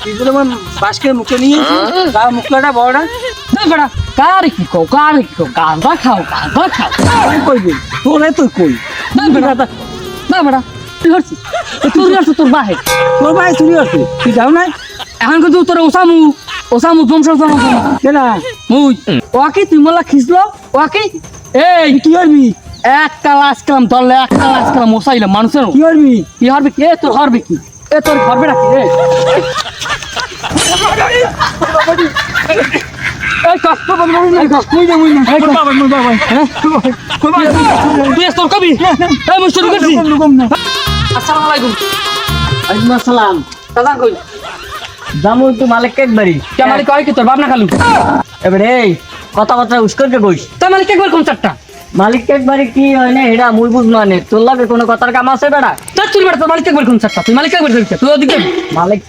এগুলো আমার বাসকে মুখে নিয়ে গা মুখটা বড়টা না বেটা কার কি কো গাঁজা খাও কইবি তোরে তুই কই না বেটা না বেটা তুই হচ্ছিস তুই আসছো তোর বাহে তোর ভাই চুরি আছে তুই যাও নাই এখন কিন্তু তোর ওসামু বংশ কেনা মুই ওকে তুই মোলা খিসলো ওকে এই কি করবি এক কালাস কালাম ধরলে এক কালাস কালাম মশাইলাম মানুষের কি করবি কি হারবে কি তোর হারবে কি তোর হারবে না কি এই কষ্ট বন্ধ এই কষ্ট মুই না এই বাবা হ্যাঁ তুই তোর কবি এই মুই শুরু করছি আসসালামু আলাইকুম ওয়ালাইকুম আসসালাম দাদা কই জামু তো মালিক একবারই কে মালিক কয় কি তোর বাপ না খালু এবারে এই কথাবার্তা উস্করকে কইস তোর মালিক একবার কোন চারটা মালিক একবারে কি হয় না এটা মুই বুঝ মানে তোর লাগে কোনো কথার কাম আছে বেড়া তোর চুল বেটা তোর মালিক একবার কোন চারটা তুই মালিক একবার তুই ওদিকে মালিক